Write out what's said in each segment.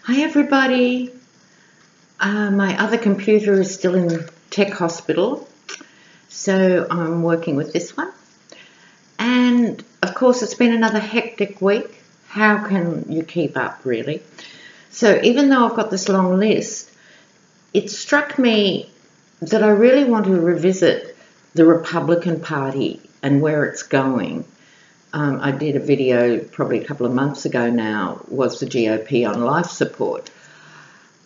Hi everybody. My other computer is still in tech hospital, so I'm working with this one. And of course it's been another hectic week. How can you keep up, really? So even though I've got this long list, it struck me that I really want to revisit the Republican Party and where it's going. I did a video probably a couple of months ago now, was the GOP on life support.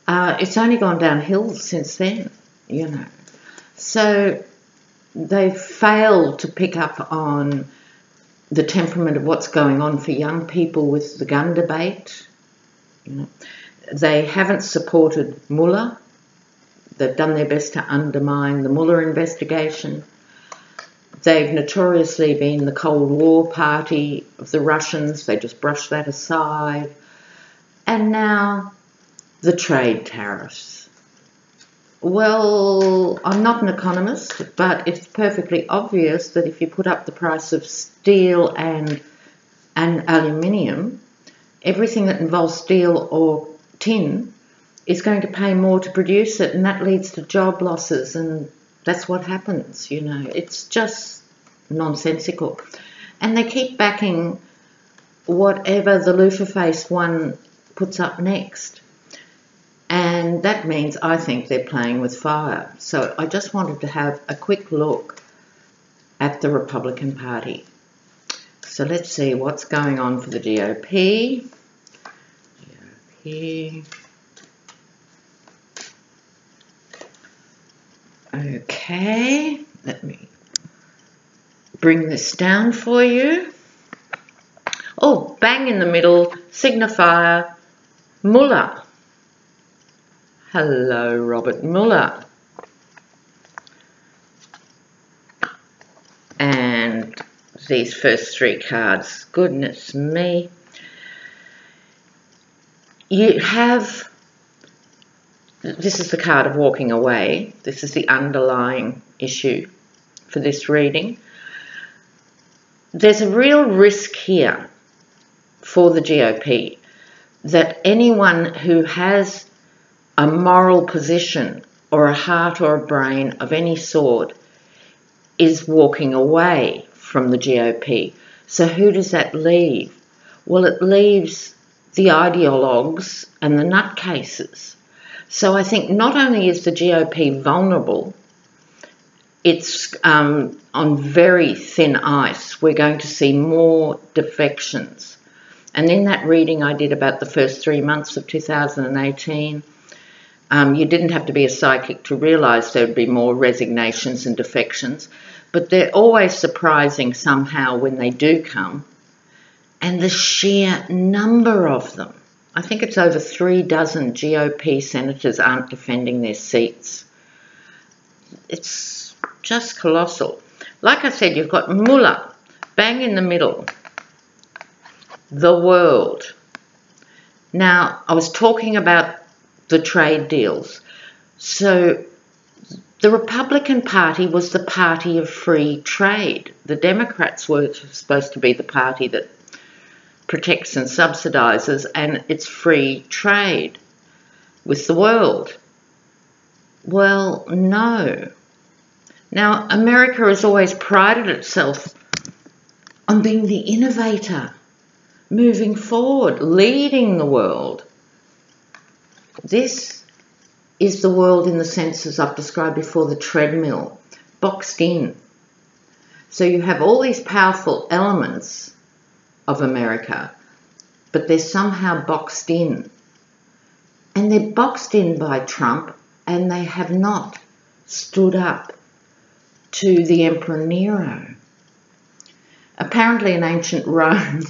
It's only gone downhill since then, you know. So they've failed to pick up on the temperament of what's going on for young people with the gun debate. You know. They haven't supported Mueller. They've done their best to undermine the Mueller investigation. They've notoriously been the Cold War party of the Russians. They just brushed that aside. And now the trade tariffs. Well, I'm not an economist, but it's perfectly obvious that if you put up the price of steel and aluminium, everything that involves steel or tin is going to pay more to produce it, and that leads to job losses, and that's what happens, you know. It's just nonsensical. And they keep backing whatever the loofah-faced one puts up next. And that means I think they're playing with fire. So I just wanted to have a quick look at the Republican Party. So let's see what's going on for the GOP. Okay, let me bring this down for you. Oh, bang in the middle, signifier Mueller. Hello, Robert Mueller. And these first three cards, goodness me. You have, this is the card of walking away. This is the underlying issue for this reading. There's a real risk here for the GOP that anyone who has a moral position or a heart or a brain of any sort is walking away from the GOP. So who does that leave? Well, it leaves the ideologues and the nutcases. So I think not only is the GOP vulnerable, it's on very thin ice. We're going to see more defections. And in that reading I did about the first 3 months of 2018, you didn't have to be a psychic to realise there would be more resignations and defections, but they're always surprising somehow when they do come. And the sheer number of them, I think it's over 36 GOP senators aren't defending their seats. It's just colossal. Like I said, you've got Mueller, bang in the middle, the world. Now, I was talking about the trade deals. So the Republican Party was the party of free trade. The Democrats were supposed to be the party that protects and subsidises, and it's free trade with the world. Well, no. Now, America has always prided itself on being the innovator, moving forward, leading the world. This is the world in the sense, as I've described before, the treadmill, boxed in. So you have all these powerful elements of America, but they're somehow boxed in. And they're boxed in by Trump, and they have not stood up to the Emperor Nero. Apparently in ancient Rome,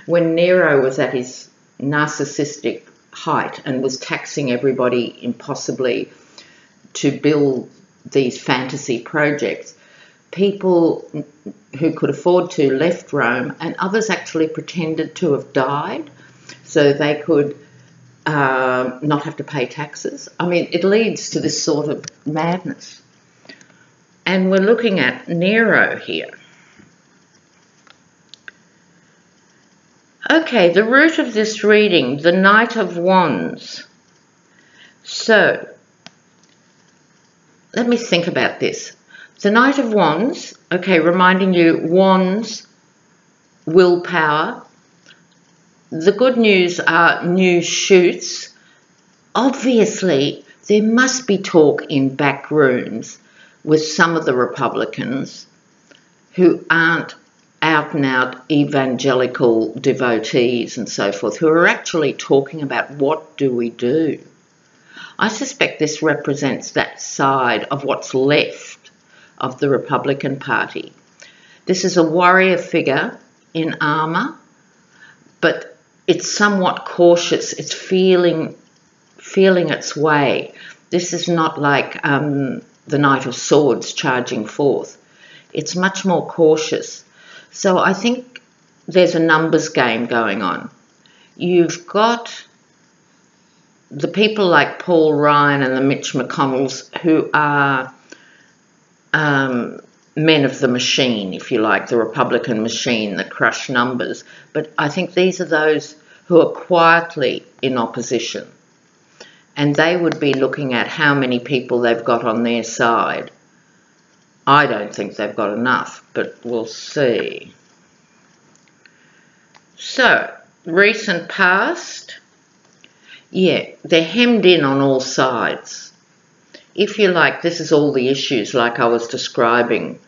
when Nero was at his narcissistic height and was taxing everybody impossibly to build these fantasy projects, people who could afford to left Rome, and others actually pretended to have died so they could not have to pay taxes. I mean, it leads to this sort of madness. And we're looking at Nero here. Okay, the root of this reading, the Knight of Wands. So, let me think about this. The Knight of Wands, okay, reminding you, wands, willpower. The good news are new shoots. Obviously, there must be talk in back rooms with some of the Republicans who aren't out and out evangelical devotees and so forth, who are actually talking about what do we do. I suspect this represents that side of what's left of the Republican Party. This is a warrior figure in armour, but it's somewhat cautious. It's feeling its way. This is not like the Knight of Swords charging forth. It's much more cautious. So I think there's a numbers game going on. You've got the people like Paul Ryan and the Mitch McConnells who are men of the machine, if you like, the Republican machine that crush numbers. But I think these are those who are quietly in opposition. And they would be looking at how many people they've got on their side. I don't think they've got enough, but we'll see. So, recent past, yeah, they're hemmed in on all sides. If you like, this is all the issues like I was describing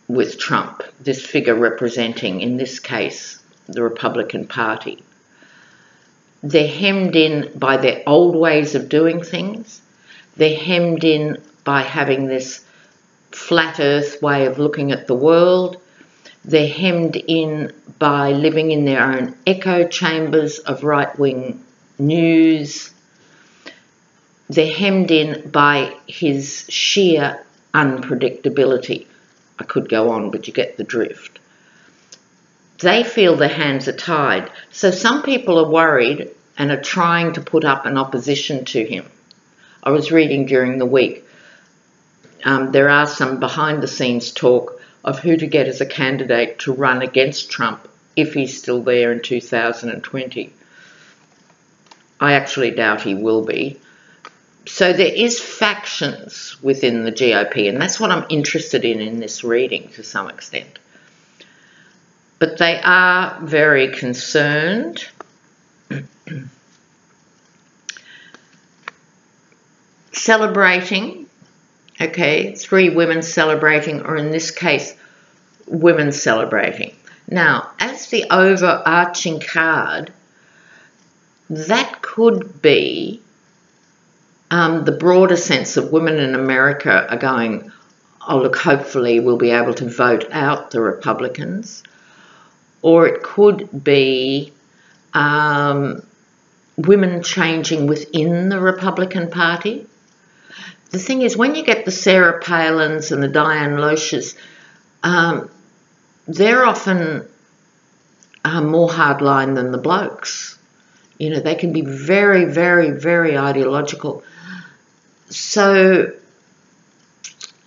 with Trump, this figure representing, in this case, the Republican Party. They're hemmed in by their old ways of doing things. They're hemmed in by having this flat earth way of looking at the world. They're hemmed in by living in their own echo chambers of right-wing news. They're hemmed in by his sheer unpredictability. I could go on, but you get the drift. They feel their hands are tied. So some people are worried and are trying to put up an opposition to him. I was reading during the week. There are some behind-the-scenes talk of who to get as a candidate to run against Trump if he's still there in 2020. I actually doubt he will be. So there is factions within the GOP, and that's what I'm interested in this reading to some extent. But they are very concerned. Celebrating, okay, 3 women celebrating, or in this case, women celebrating. Now, as the overarching card, that could be the broader sense of women in America are going, oh look, hopefully we'll be able to vote out the Republicans. Or it could be women changing within the Republican Party. The thing is, when you get the Sarah Palins and the Diane Loesch's, they're often more hardline than the blokes. You know, they can be very, very, very ideological. So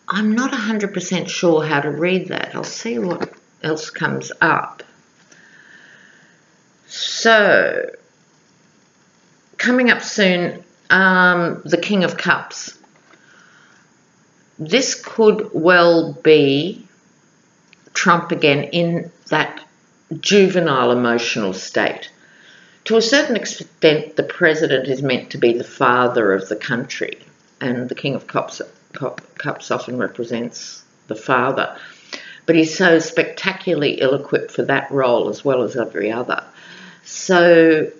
I'm not 100% sure how to read that. I'll see what else comes up. So, coming up soon, the King of Cups. This could well be Trump again in that juvenile emotional state. To a certain extent, the president is meant to be the father of the country, and the King of Cups often represents the father. But he's so spectacularly ill-equipped for that role as well as every other. So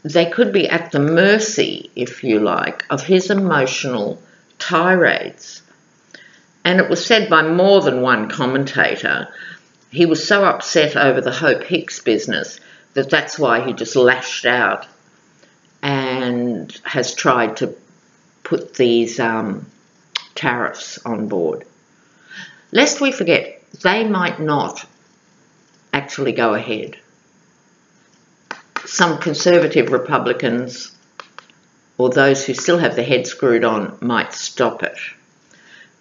they could be at the mercy, if you like, of his emotional tirades. And it was said by more than one commentator, he was so upset over the Hope Hicks business that that's why he just lashed out and has tried to put these tariffs on board. Lest we forget, they might not actually go ahead. Some conservative Republicans, or those who still have their head screwed on, might stop it.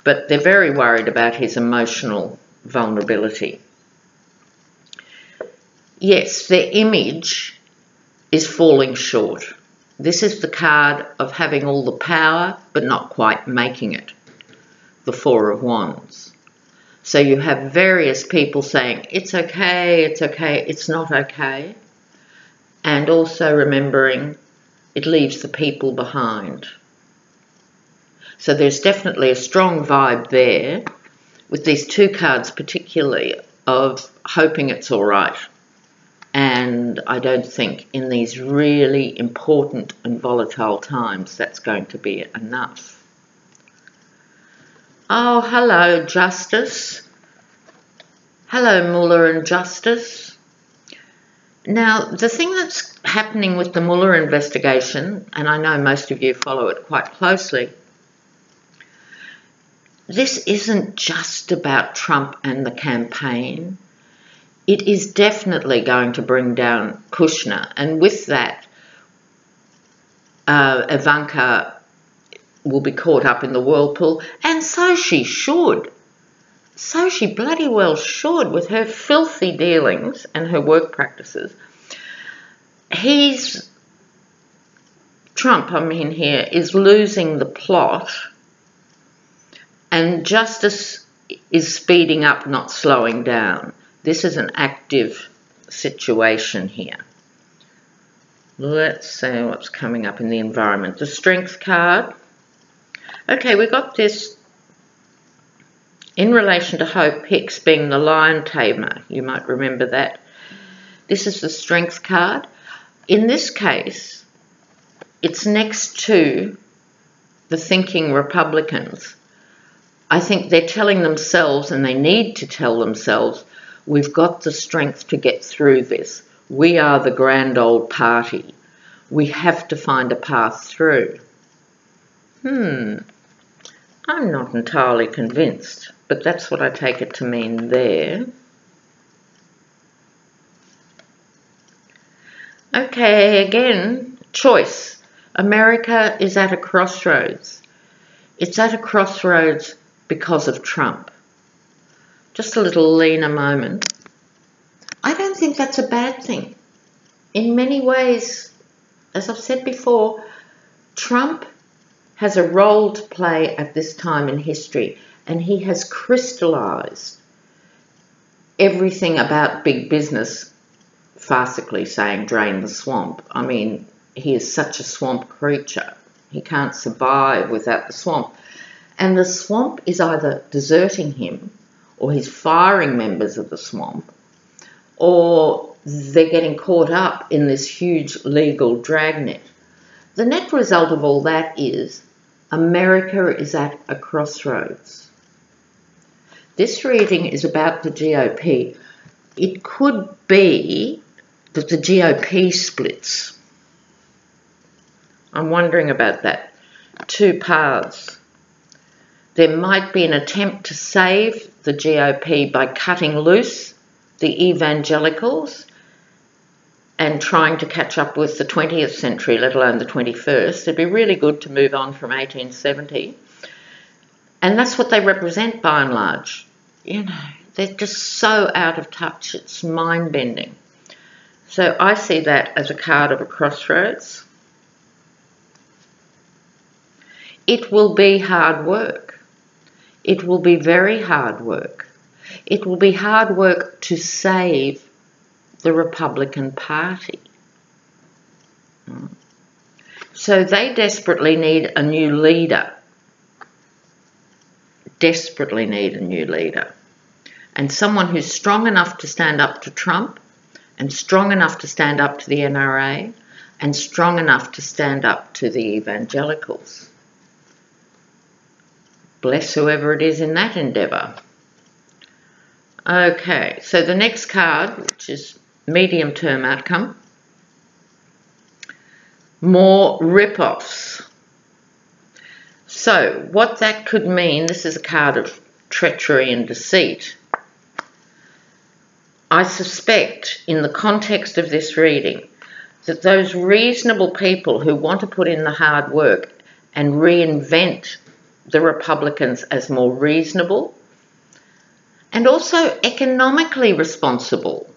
But they're very worried about his emotional vulnerability. yes, their image is falling short. This is the card of having all the power but not quite making it, the Four of Wands. So you have various people saying, it's okay, it's not okay. And also remembering it leaves the people behind. So there's definitely a strong vibe there with these two cards particularly of hoping it's all right. And I don't think in these really important and volatile times that's going to be enough. Oh, hello, Justice. Hello, Muller and Justice. Now, the thing that's happening with the Muller investigation, and I know most of you follow it quite closely, this isn't just about Trump and the campaign. It is definitely going to bring down Kushner, and with that, Ivanka will be caught up in the whirlpool, and so she should. So she bloody well should, with her filthy dealings and her work practices. Trump here, is losing the plot, and justice is speeding up, not slowing down. This is an active situation here. Let's see what's coming up in the environment. The Strength card. Okay, we got this in relation to Hope Hicks being the lion tamer. You might remember that. This is the Strength card. In this case, it's next to the thinking Republicans. I think they're telling themselves, and they need to tell themselves, we've got the strength to get through this. We are the grand old party. We have to find a path through. I'm not entirely convinced, but that's what I take it to mean there. Okay, again, choice. America is at a crossroads. It's at a crossroads because of Trump. Just a little Lena moment. I don't think that's a bad thing. In many ways, as I've said before, Trump has a role to play at this time in history, and he has crystallized everything about big business, farcically saying drain the swamp. I mean, he is such a swamp creature. He can't survive without the swamp. And the swamp is either deserting him, or he's firing members of the swamp, or they're getting caught up in this huge legal dragnet. The net result of all that is America is at a crossroads. This reading is about the GOP. It could be that the GOP splits. I'm wondering about that. Two paths. There might be an attempt to save the GOP by cutting loose the evangelicals and trying to catch up with the 20th century, let alone the 21st. It'd be really good to move on from 1870. And that's what they represent by and large. You know, they're just so out of touch. It's mind-bending. So I see that as a card of a crossroads. It will be hard work. It will be very hard work. It will be hard work to save the Republican Party. So they desperately need a new leader. Desperately need a new leader. And someone who's strong enough to stand up to Trump, and strong enough to stand up to the NRA, and strong enough to stand up to the evangelicals. Bless whoever it is in that endeavour. Okay, so the next card, which is medium-term outcome, more rip-offs. So what that could mean, this is a card of treachery and deceit. I suspect, in the context of this reading, that those reasonable people who want to put in the hard work and reinvent the Republicans as more reasonable and also economically responsible,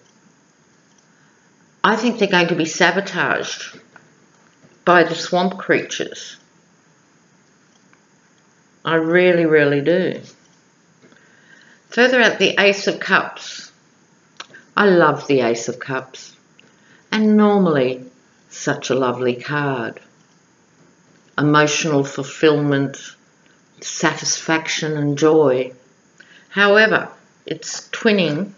I think they're going to be sabotaged by the swamp creatures. I really, really do. Further out, the Ace of Cups. I love the Ace of Cups. And normally, such a lovely card. Emotional fulfillment, satisfaction and joy. However, it's twinning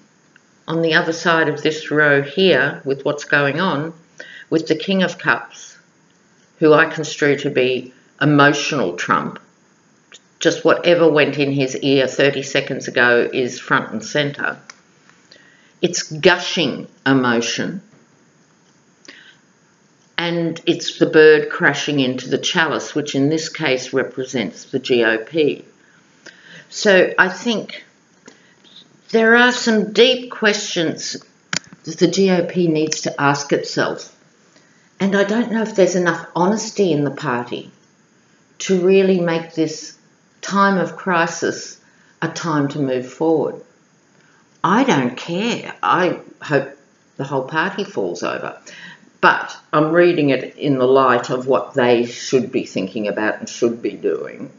on the other side of this row here with what's going on with the King of Cups, who I construe to be emotional Trump. Just whatever went in his ear 30 seconds ago is front and centre. It's gushing emotion. And it's the bird crashing into the chalice, which in this case represents the GOP. So I think there are some deep questions that the GOP needs to ask itself. And I don't know if there's enough honesty in the party to really make this time of crisis a time to move forward. I don't care. I hope the whole party falls over. But I'm reading it in the light of what they should be thinking about and should be doing.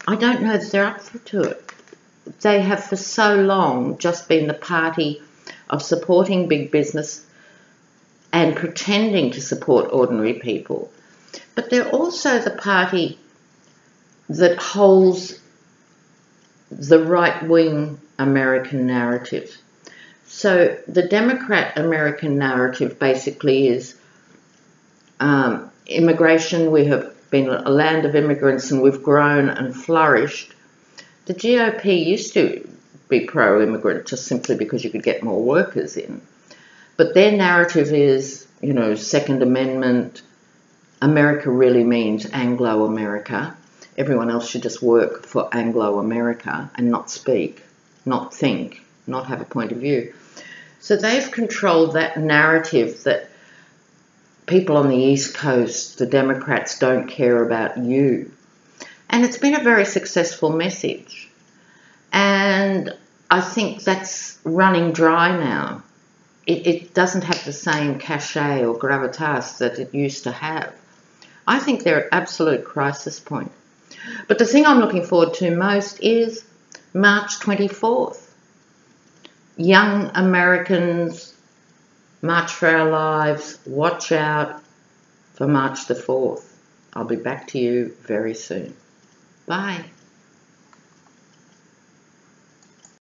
I don't know that they're up to it. They have for so long just been the party of supporting big business and pretending to support ordinary people. But they're also the party that holds the right-wing American narrative. So the Democrat American narrative basically is immigration. We have been a land of immigrants and we've grown and flourished. The GOP used to be pro-immigrant just simply because you could get more workers in. But their narrative is, Second Amendment, America really means Anglo-America. Everyone else should just work for Anglo-America and not speak, not think, not have a point of view. So they've controlled that narrative that people on the East Coast, the Democrats, don't care about you. And it's been a very successful message. And I think that's running dry now. It doesn't have the same cachet or gravitas that it used to have. I think they're at absolute crisis point. But the thing I'm looking forward to most is March 24th. Young Americans, March for Our Lives, watch out for March the 4th. I'll be back to you very soon. Bye.